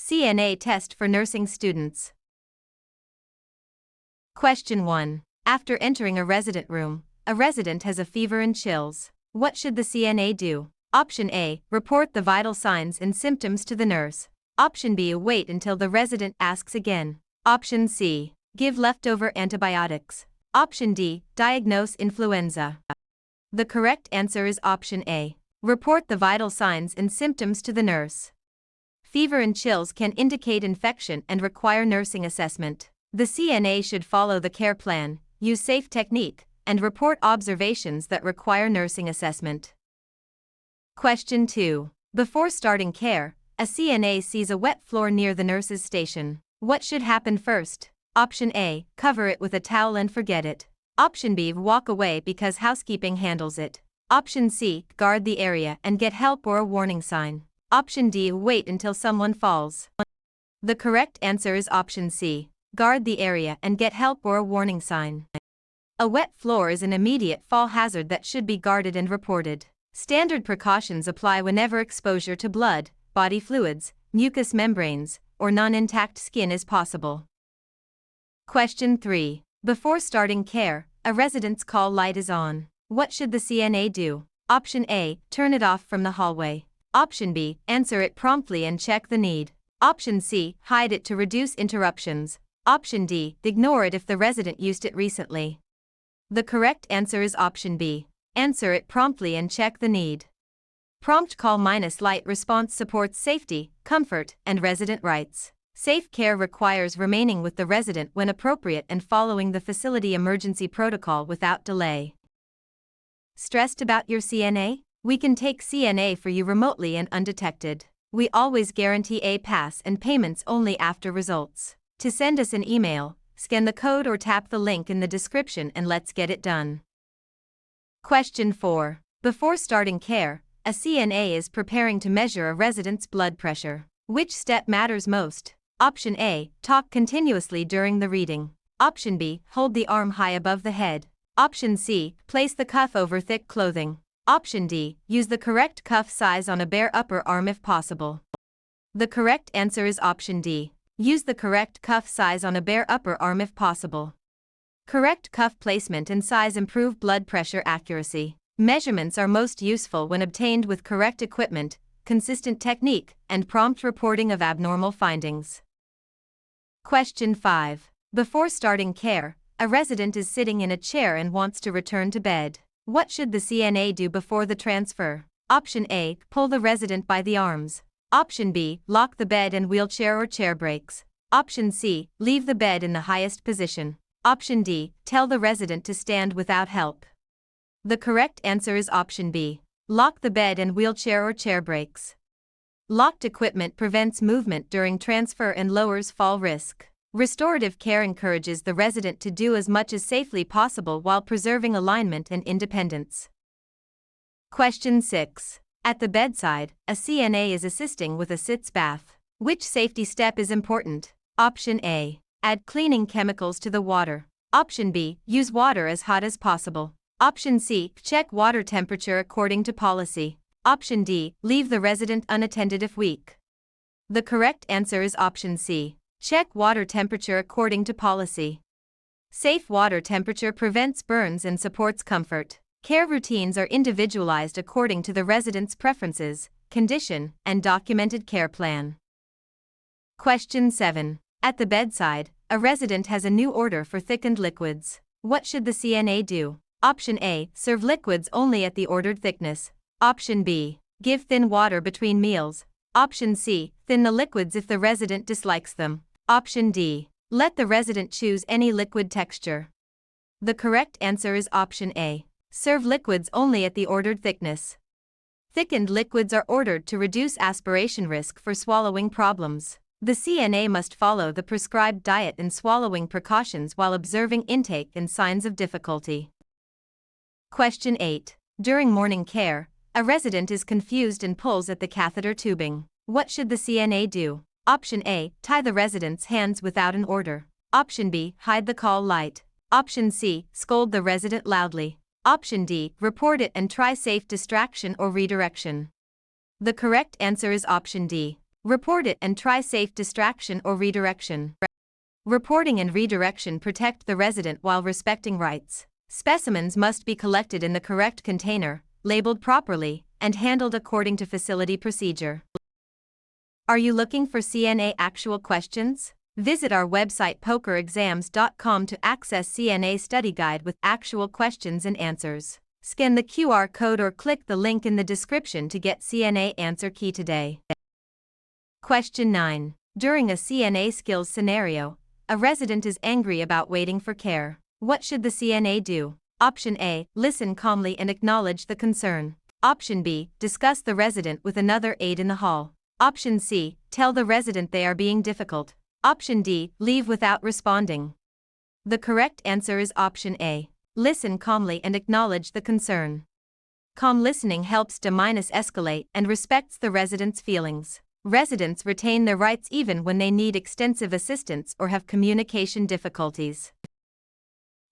CNA test for nursing students. Question 1. After entering a resident room, a resident has a fever and chills. What should the CNA do? Option A. Report the vital signs and symptoms to the nurse. Option B. Wait until the resident asks again. Option C. Give leftover antibiotics. Option D. Diagnose influenza. The correct answer is option A. Report the vital signs and symptoms to the nurse. Fever and chills can indicate infection and require nursing assessment. The CNA should follow the care plan, use safe technique, and report observations that require nursing assessment. Question 2. Before starting care, a CNA sees a wet floor near the nurse's station. What should happen first? Option A. Cover it with a towel and forget it. Option B. Walk away because housekeeping handles it. Option C. Guard the area and get help or a warning sign. Option D. Wait until someone falls. The correct answer is option C. Guard the area and get help or a warning sign. A wet floor is an immediate fall hazard that should be guarded and reported. Standard precautions apply whenever exposure to blood, body fluids, mucous membranes, or non-intact skin is possible. Question 3. Before starting care, a resident's call light is on. What should the CNA do? Option A. Turn it off from the hallway. Option B. Answer it promptly and check the need. Option C. Hide it to reduce interruptions. Option D. Ignore it if the resident used it recently. The correct answer is option B. Answer it promptly and check the need. Prompt call minus light response supports safety, comfort, and resident rights. Safe care requires remaining with the resident when appropriate and following the facility emergency protocol without delay. Stressed about your CNA? We can take CNA for you remotely and undetected. We always guarantee a pass and payments only after results. To send us an email, scan the code or tap the link in the description and let's get it done. Question 4. Before starting care, a CNA is preparing to measure a resident's blood pressure. Which step matters most? Option A. Talk continuously during the reading. Option B. Hold the arm high above the head. Option C. Place the cuff over thick clothing. Option D. Use the correct cuff size on a bare upper arm if possible. The correct answer is option D. Use the correct cuff size on a bare upper arm if possible. Correct cuff placement and size improve blood pressure accuracy. Measurements are most useful when obtained with correct equipment, consistent technique, and prompt reporting of abnormal findings. Question 5. Before starting care, a resident is sitting in a chair and wants to return to bed. What should the CNA do before the transfer? Option A. Pull the resident by the arms. Option B. Lock the bed and wheelchair or chair brakes. Option C. Leave the bed in the highest position. Option D. Tell the resident to stand without help. The correct answer is option B. Lock the bed and wheelchair or chair brakes. Locked equipment prevents movement during transfer and lowers fall risk. Restorative care encourages the resident to do as much as safely possible while preserving alignment and independence. Question 6. At the bedside, a CNA is assisting with a sitz bath. Which safety step is important? Option A. Add cleaning chemicals to the water. Option B. Use water as hot as possible. Option C. Check water temperature according to policy. Option D. Leave the resident unattended if weak. The correct answer is option C. Check water temperature according to policy. Safe water temperature prevents burns and supports comfort. Care routines are individualized according to the resident's preferences, condition, and documented care plan. Question 7. At the bedside, a resident has a new order for thickened liquids. What should the CNA do? Option A. Serve liquids only at the ordered thickness. Option B. Give thin water between meals. Option C. Thin the liquids if the resident dislikes them. Option D. Let the resident choose any liquid texture. The correct answer is option A. Serve liquids only at the ordered thickness. Thickened liquids are ordered to reduce aspiration risk for swallowing problems. The CNA must follow the prescribed diet and swallowing precautions while observing intake and signs of difficulty. Question 8. During morning care, a resident is confused and pulls at the catheter tubing. What should the CNA do? Option A. Tie the resident's hands without an order. Option B. Hide the call light. Option C. Scold the resident loudly. Option D. Report it and try safe distraction or redirection. The correct answer is option D. Report it and try safe distraction or redirection. Reporting and redirection protect the resident while respecting rights. Specimens must be collected in the correct container, labeled properly, and handled according to facility procedure. Are you looking for CNA actual questions? Visit our website pokerexams.com to access CNA study guide with actual questions and answers. Scan the QR code or click the link in the description to get CNA answer key today. Question 9. During a CNA skills scenario, a resident is angry about waiting for care. What should the CNA do? Option A. Listen calmly and acknowledge the concern. Option B. Discuss the resident with another aide in the hall. Option C. Tell the resident they are being difficult. Option D. Leave without responding. The correct answer is option A. Listen calmly and acknowledge the concern. Calm listening helps de-escalate and respects the resident's feelings. Residents retain their rights even when they need extensive assistance or have communication difficulties.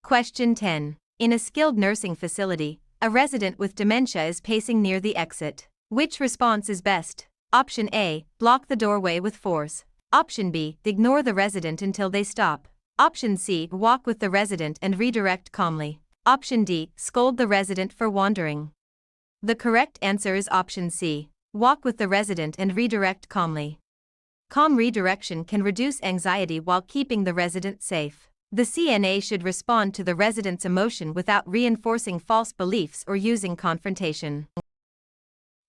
Question 10. In a skilled nursing facility, a resident with dementia is pacing near the exit. Which response is best? Option A. Block the doorway with force. Option B. Ignore the resident until they stop. Option C. Walk with the resident and redirect calmly. Option D. Scold the resident for wandering. The correct answer is option C. Walk with the resident and redirect calmly. Calm redirection can reduce anxiety while keeping the resident safe. The CNA should respond to the resident's emotion without reinforcing false beliefs or using confrontation.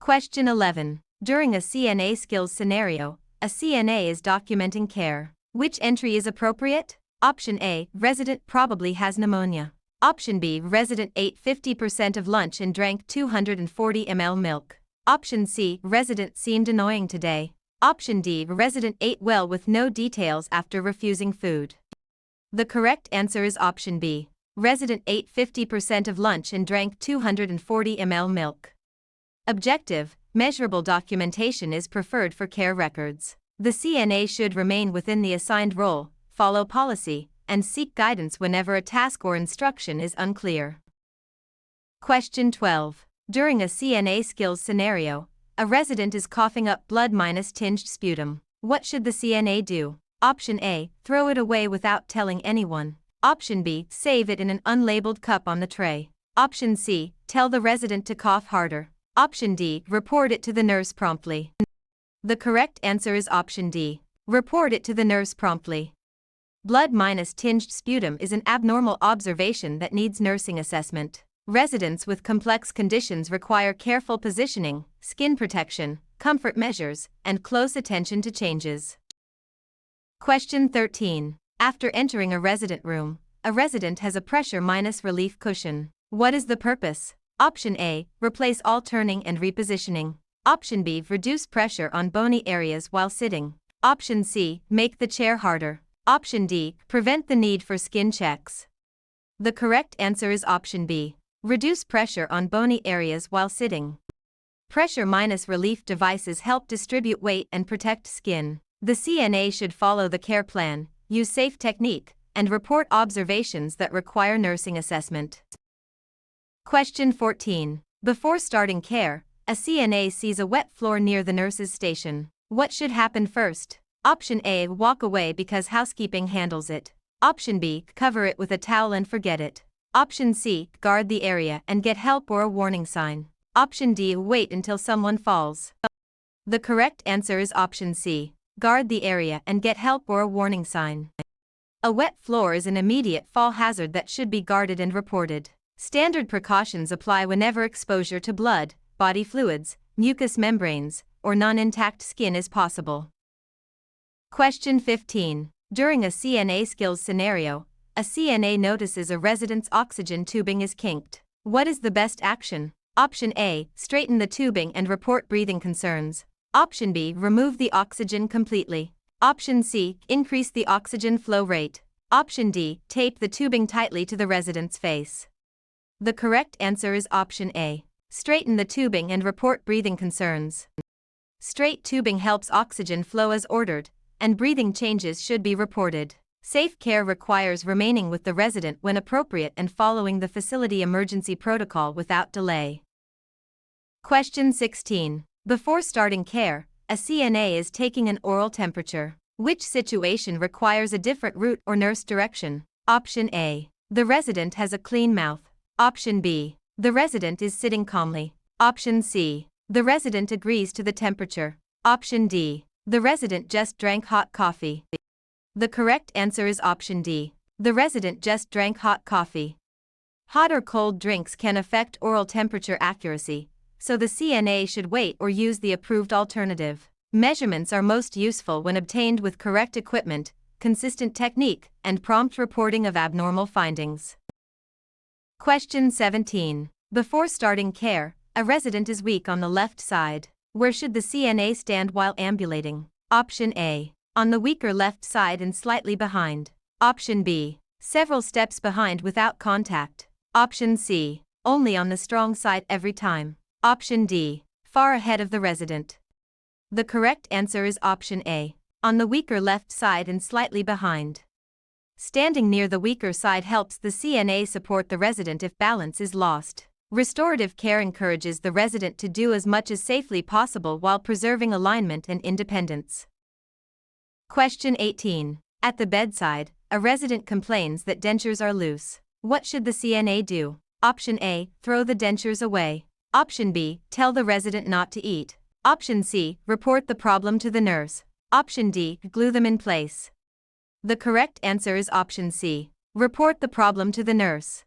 Question 11. During a CNA skills scenario, a CNA is documenting care. Which entry is appropriate? Option A. Resident probably has pneumonia. Option B. Resident ate 50% of lunch and drank 240 ml milk. Option C. Resident seemed annoying today. Option D. Resident ate well with no details after refusing food. The correct answer is option B. Resident ate 50% of lunch and drank 240 ml milk. Objective, measurable documentation is preferred for care records. The CNA should remain within the assigned role, follow policy, and seek guidance whenever a task or instruction is unclear. Question 12. During a CNA skills scenario, a resident is coughing up blood-tinged sputum. What should the CNA do? Option A. Throw it away without telling anyone. Option B. Save it in an unlabeled cup on the tray. Option C. Tell the resident to cough harder. Option D. Report it to the nurse promptly. The correct answer is option D. Report it to the nurse promptly. Blood-tinged sputum is an abnormal observation that needs nursing assessment. Residents with complex conditions require careful positioning, skin protection, comfort measures, and close attention to changes. Question 13. After entering a resident room, a resident has a pressure-relief cushion. What is the purpose? Option A. Replace all turning and repositioning. Option B. Reduce pressure on bony areas while sitting. Option C. Make the chair harder. Option D. Prevent the need for skin checks. The correct answer is option B. Reduce pressure on bony areas while sitting. Pressure-relief devices help distribute weight and protect skin. The CNA should follow the care plan, use safe technique, and report observations that require nursing assessment. Question 14. Before starting care, a CNA sees a wet floor near the nurse's station. What should happen first? Option A. Walk away because housekeeping handles it. Option B. Cover it with a towel and forget it. Option C. Guard the area and get help or a warning sign. Option D. Wait until someone falls. The correct answer is option C. Guard the area and get help or a warning sign. A wet floor is an immediate fall hazard that should be guarded and reported. Standard precautions apply whenever exposure to blood, body fluids, mucous membranes, or non-intact skin is possible. Question 15. During a CNA skills scenario, a CNA notices a resident's oxygen tubing is kinked. What is the best action? Option A. Straighten the tubing and report breathing concerns. Option B. Remove the oxygen completely. Option C. Increase the oxygen flow rate. Option D. Tape the tubing tightly to the resident's face. The correct answer is option A. Straighten the tubing and report breathing concerns. Straight tubing helps oxygen flow as ordered, and breathing changes should be reported. Safe care requires remaining with the resident when appropriate and following the facility emergency protocol without delay. Question 16. Before starting care, A CNA is taking an oral temperature. Which situation requires a different route or nurse direction? Option A. The resident has a clean mouth. Option B. The resident is sitting calmly. Option C. The resident agrees to the temperature. Option D. The resident just drank hot coffee. The correct answer is option D. The resident just drank hot coffee. Hot or cold drinks can affect oral temperature accuracy, so the CNA should wait or use the approved alternative. Measurements are most useful when obtained with correct equipment, consistent technique, and prompt reporting of abnormal findings. Question 17. Before starting care, a resident is weak on the left side. Where should the CNA stand while ambulating? Option A. On the weaker left side and slightly behind. Option B. Several steps behind without contact. Option C. Only on the strong side every time. Option D. Far ahead of the resident. The correct answer is option A. On the weaker left side and slightly behind. Standing near the weaker side helps the CNA support the resident if balance is lost. Restorative care encourages the resident to do as much as safely possible while preserving alignment and independence. Question 18. At the bedside, a resident complains that dentures are loose. What should the CNA do? Option A. Throw the dentures away. Option B. Tell the resident not to eat. Option C. Report the problem to the nurse. Option D. Glue them in place. The correct answer is option C. Report the problem to the nurse.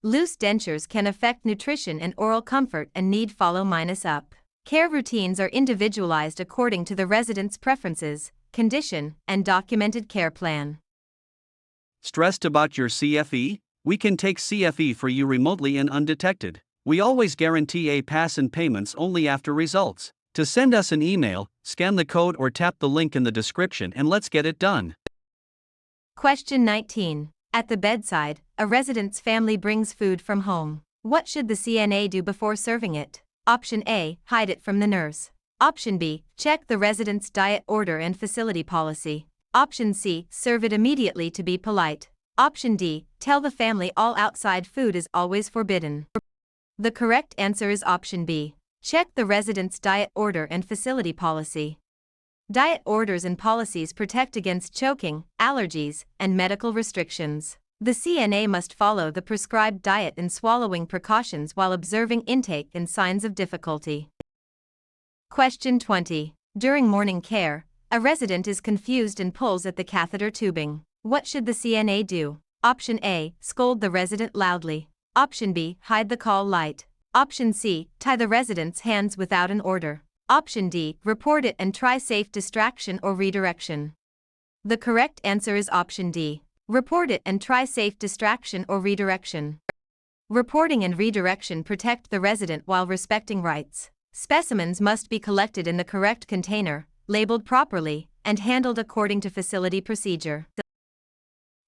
Loose dentures can affect nutrition and oral comfort and need follow-up. Care routines are individualized according to the resident's preferences, condition, and documented care plan. Stressed about your CFE? We can take CFE for you remotely and undetected. We always guarantee a pass and payments only after results. To send us an email, scan the code or tap the link in the description and let's get it done. Question 19. At the bedside, a resident's family brings food from home. What should the CNA do before serving it? Option A. Hide it from the nurse. Option B. Check the resident's diet order and facility policy. Option C. Serve it immediately to be polite. Option D. Tell the family all outside food is always forbidden. The correct answer is option B. Check the resident's diet order and facility policy. Diet orders and policies protect against choking, allergies, and medical restrictions. The CNA must follow the prescribed diet and swallowing precautions while observing intake and signs of difficulty. Question 20. During morning care, a resident is confused and pulls at the catheter tubing. What should the CNA do? Option A. Scold the resident loudly. Option B. Hide the call light. Option C. Tie the resident's hands without an order. Option D. Report it and try safe distraction or redirection. The correct answer is option D. Report it and try safe distraction or redirection. Reporting and redirection protect the resident while respecting rights. Specimens must be collected in the correct container, labeled properly, and handled according to facility procedure.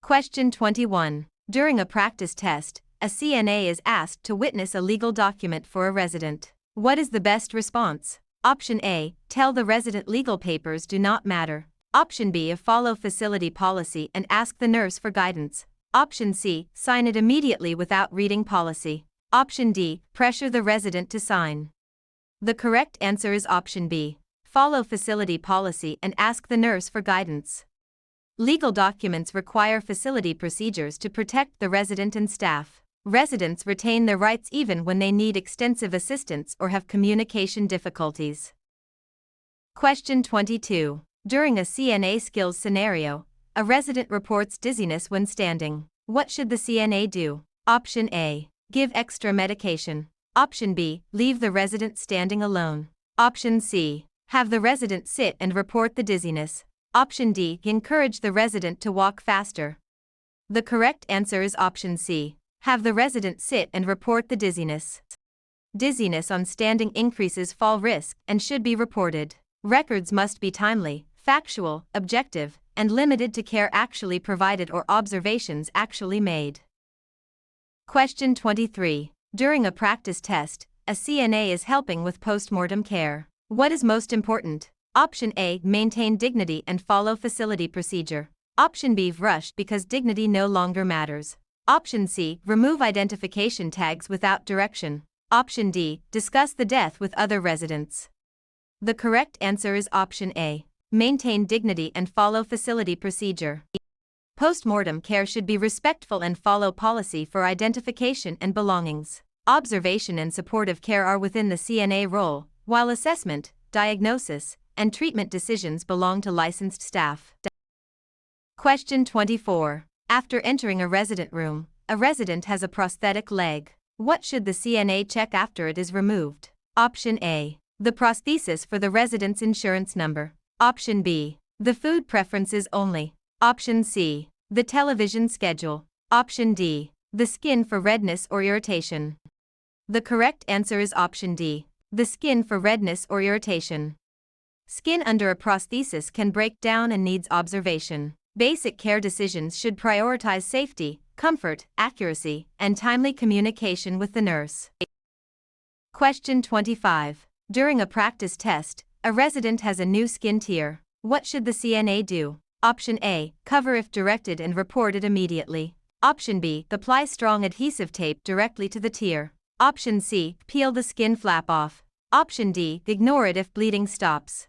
Question 21. During a practice test, a CNA is asked to witness a legal document for a resident. What is the best response? Option A. Tell the resident legal papers do not matter. Option B. Follow facility policy and ask the nurse for guidance. Option C. Sign it immediately without reading policy. Option D. Pressure the resident to sign. The correct answer is option B. Follow facility policy and ask the nurse for guidance. Legal documents require facility procedures to protect the resident and staff. Residents retain their rights even when they need extensive assistance or have communication difficulties. Question 22. During a CNA skills scenario, a resident reports dizziness when standing. What should the CNA do? Option A. Give extra medication. Option B. Leave the resident standing alone. Option C. Have the resident sit and report the dizziness. Option D. Encourage the resident to walk faster. The correct answer is option C. Have the resident sit and report the dizziness. Dizziness on standing increases fall risk and should be reported. Records must be timely, factual, objective, and limited to care actually provided or observations actually made. Question 23. During a practice test, a CNA is helping with postmortem care. What is most important? Option A. Maintain dignity and follow facility procedure. Option B. Rush because dignity no longer matters. Option C. Remove identification tags without direction. Option D. Discuss the death with other residents. The correct answer is option A. Maintain dignity and follow facility procedure. Post-mortem care should be respectful and follow policy for identification and belongings. Observation and supportive care are within the CNA role, while assessment, diagnosis, and treatment decisions belong to licensed staff. Question 24. After entering a resident room, a resident has a prosthetic leg. What should the CNA check after it is removed? Option A. The prosthesis for the resident's insurance number. Option B. The food preferences only. Option C. The television schedule. Option D. The skin for redness or irritation. The correct answer is option D. The skin for redness or irritation. Skin under a prosthesis can break down and needs observation. Basic care decisions should prioritize safety, comfort, accuracy, and timely communication with the nurse. Question 25. During a practice test, a resident has a new skin tear. What should the CNA do? Option A. Cover if directed and report it immediately. Option B. Apply strong adhesive tape directly to the tear. Option C. Peel the skin flap off. Option D. Ignore it if bleeding stops.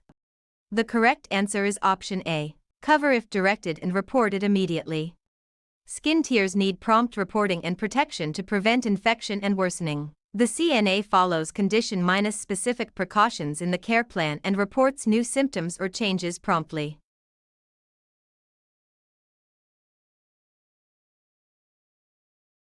The correct answer is option A. Cover if directed and report it immediately. Skin tears need prompt reporting and protection to prevent infection and worsening. The CNA follows condition-specific precautions in the care plan and reports new symptoms or changes promptly.